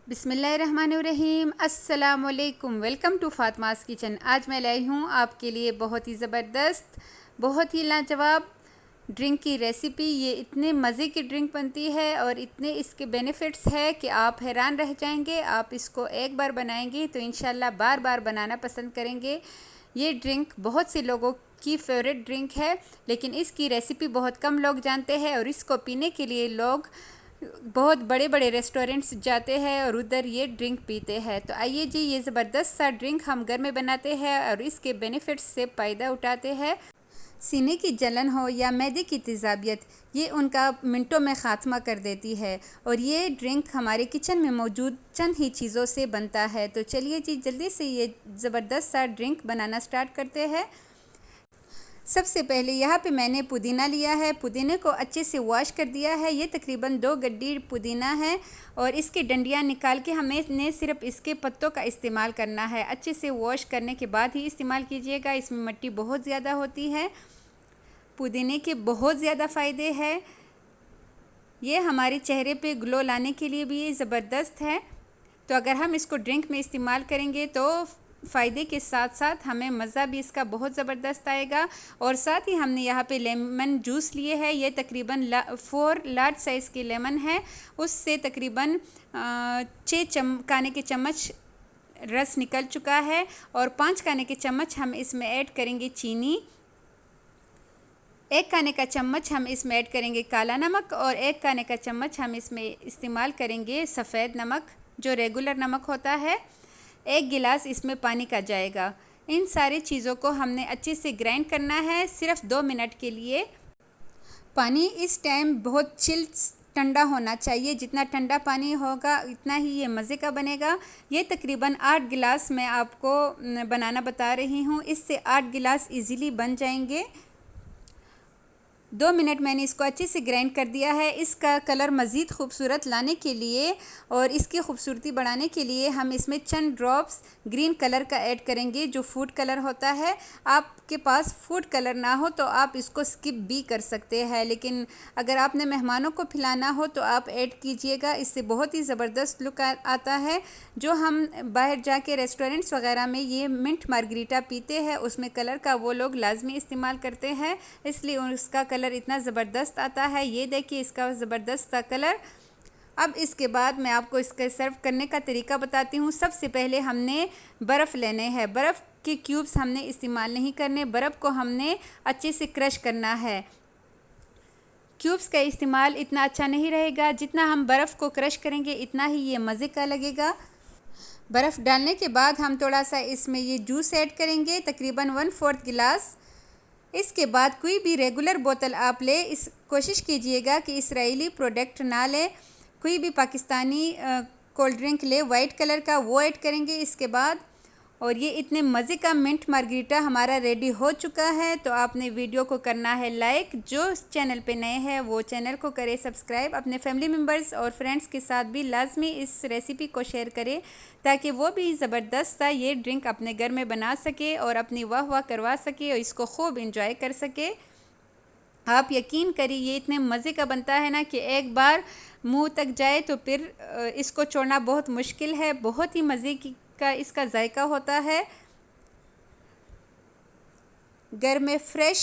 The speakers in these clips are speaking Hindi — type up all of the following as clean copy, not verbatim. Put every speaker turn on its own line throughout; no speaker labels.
बिस्मिल्लाहिर्रहमानिर्रहीम, अस्सलामुअलैकुम। Welcome to Fatima's kitchen. आज मैं लाई हूँ आपके लिए बहुत ही ज़बरदस्त, बहुत ही लाजवाब ड्रिंक की रेसिपी। ये इतने मज़े की ड्रिंक बनती है और इतने इसके बेनिफिट्स है कि आप हैरान रह जाएंगे। आप इसको एक बार बनाएंगे तो इंशाल्लाह बार बार बनाना पसंद करेंगे। ये ड्रिंक बहुत से लोगों की फेवरेट ड्रिंक है, लेकिन इसकी रेसिपी बहुत कम लोग जानते हैं और इसको पीने के लिए लोग बहुत बड़े बड़े रेस्टोरेंट्स जाते हैं और उधर ये ड्रिंक पीते हैं। तो आइए जी, ये ज़बरदस्त सा ड्रिंक हम घर में बनाते हैं और इसके बेनिफिट्स से फ़ायदा उठाते हैं। सीने की जलन हो या मैदे की तेज़ाबियत, ये उनका मिनटों में ख़ात्मा कर देती है और ये ड्रिंक हमारे किचन में मौजूद चंद ही चीज़ों से बनता है। तो चलिए जी, जल्दी से ये ज़बरदस्त सा ड्रिंक बनाना स्टार्ट करते हैं। सबसे पहले यहाँ पे मैंने पुदीना लिया है। पुदीने को अच्छे से वॉश कर दिया है। ये तकरीबन 2 गड्डी पुदीना है और इसकी डंडियाँ निकाल के हमें सिर्फ इसके पत्तों का इस्तेमाल करना है। अच्छे से वॉश करने के बाद ही इस्तेमाल कीजिएगा, इसमें मिट्टी बहुत ज़्यादा होती है। पुदीने के बहुत ज़्यादा फ़ायदे हैं। ये हमारे चेहरे पे ग्लो लाने के लिए भी ये ज़बरदस्त है। तो अगर हम इसको ड्रिंक में इस्तेमाल करेंगे तो फ़ायदे के साथ साथ हमें मज़ा भी इसका बहुत ज़बरदस्त आएगा। और साथ ही हमने यहाँ पे लेमन जूस लिए है। ये तकरीबन 4 लार्ज साइज़ के लेमन है, उससे तकरीबन 6 खाने के चम्मच रस निकल चुका है और 5 खाने के चम्मच हम इसमें ऐड करेंगे चीनी। 1 खाने का चम्मच हम इसमें ऐड करेंगे काला नमक और 1 खाने का चम्मच हम इसमें इस्तेमाल करेंगे सफ़ेद नमक, जो रेगुलर नमक होता है। 1 गिलास इसमें पानी का जाएगा। इन सारी चीज़ों को हमने अच्छे से ग्राइंड करना है सिर्फ 2 मिनट के लिए। पानी इस टाइम बहुत चिल ठंडा होना चाहिए। जितना ठंडा पानी होगा उतना ही ये मज़े का बनेगा। ये तकरीबन 8 गिलास मैं आपको बनाना बता रही हूँ, इससे 8 गिलास इजीली बन जाएंगे। 2 मिनट मैंने इसको अच्छे से ग्राइंड कर दिया है। इसका कलर मज़ीद खूबसूरत लाने के लिए और इसकी खूबसूरती बढ़ाने के लिए हम इसमें चंद ड्रॉप्स ग्रीन कलर का ऐड करेंगे, जो फूड कलर होता है। आपके पास फूड कलर ना हो तो आप इसको स्किप भी कर सकते हैं, लेकिन अगर आपने मेहमानों को खिलाना हो तो आप ऐड कीजिएगा। इससे बहुत ही ज़बरदस्त लुक आता है। जो हम बाहर जाके रेस्टोरेंट्स वगैरह में ये मिंट मार्गरीटा पीते हैं, उसमें कलर का वो लोग लाजमी इस्तेमाल करते हैं, इसलिए उसका कलर इतना ज़बरदस्त आता है। ये देखिए इसका ज़बरदस्त सा कलर। अब इसके बाद मैं आपको इसके सर्व करने का तरीका बताती हूँ। सबसे पहले हमने बर्फ़ लेने हैं। बर्फ़ के क्यूब्स हमने इस्तेमाल नहीं करने, बर्फ़ को हमने अच्छे से क्रश करना है। क्यूब्स का इस्तेमाल इतना अच्छा नहीं रहेगा, जितना हम बर्फ़ को क्रश करेंगे इतना ही ये मज़े का लगेगा। बर्फ़ डालने के बाद हम थोड़ा सा इसमें ये जूस ऐड करेंगे, तकरीबन 1/4 गिलास। इसके बाद कोई भी रेगुलर बोतल आप ले, इस कोशिश कीजिएगा कि इसराइली प्रोडक्ट ना ले। कोई भी पाकिस्तानी कोल्ड ड्रिंक ले, वाइट कलर का, वो ऐड करेंगे इसके बाद। और ये इतने मज़े का मिंट मार्गरीटा हमारा रेडी हो चुका है। तो आपने वीडियो को करना है लाइक, जो चैनल पे नए हैं वो चैनल को करें सब्सक्राइब, अपने फैमिली मेम्बर्स और फ्रेंड्स के साथ भी लाजमी इस रेसिपी को शेयर करें ताकि वो भी ज़बरदस्त सा ये ड्रिंक अपने घर में बना सके और अपनी वाह वाह करवा सके और इसको खूब इंजॉय कर सके। आप यकीन करिए ये इतने मज़े का बनता है ना कि एक बार मुंह तक जाए तो फिर इसको छोड़ना बहुत मुश्किल है। बहुत ही मज़े का इसका जायका होता है। घर में फ्रेश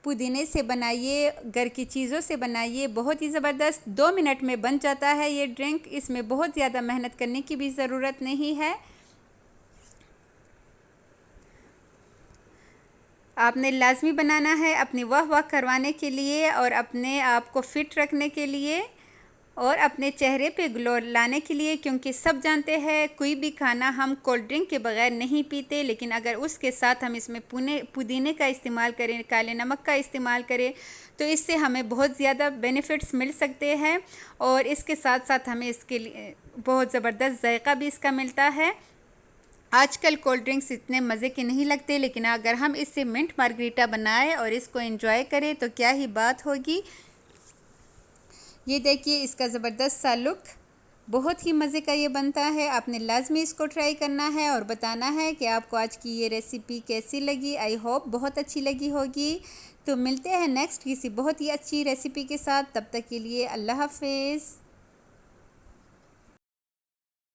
पुदीने से बनाइए, घर की चीज़ों से बनाइए, बहुत ही ज़बरदस्त 2 मिनट में बन जाता है ये ड्रिंक। इसमें बहुत ज़्यादा मेहनत करने की भी ज़रूरत नहीं है। आपने लाजमी बनाना है अपनी वाह वाह करवाने के लिए और अपने आप को फ़िट रखने के लिए और अपने चेहरे पे ग्लो लाने के लिए, क्योंकि सब जानते हैं कोई भी खाना हम कोल्ड ड्रिंक के बगैर नहीं पीते, लेकिन अगर उसके साथ हम इसमें पुदीने का इस्तेमाल करें, काले नमक का इस्तेमाल करें तो इससे हमें बहुत ज़्यादा बेनिफिट्स मिल सकते हैं और इसके साथ साथ हमें इसके लिए बहुत ज़बरदस्त जायका भी इसका मिलता है। आजकल कोल्ड ड्रिंक्स इतने मज़े के नहीं लगते, लेकिन अगर हम इससे मिंट मार्गरीटा बनाएं और इसको एंजॉय करें तो क्या ही बात होगी। ये देखिए इसका ज़बरदस्त सा लुक, बहुत ही मज़े का ये बनता है। आपने लाजमी इसको ट्राई करना है और बताना है कि आपको आज की ये रेसिपी कैसी लगी। आई होप बहुत अच्छी लगी होगी। तो मिलते हैं नेक्स्ट किसी बहुत ही अच्छी रेसिपी के साथ। तब तक के लिए अल्लाह हाफ़िज़।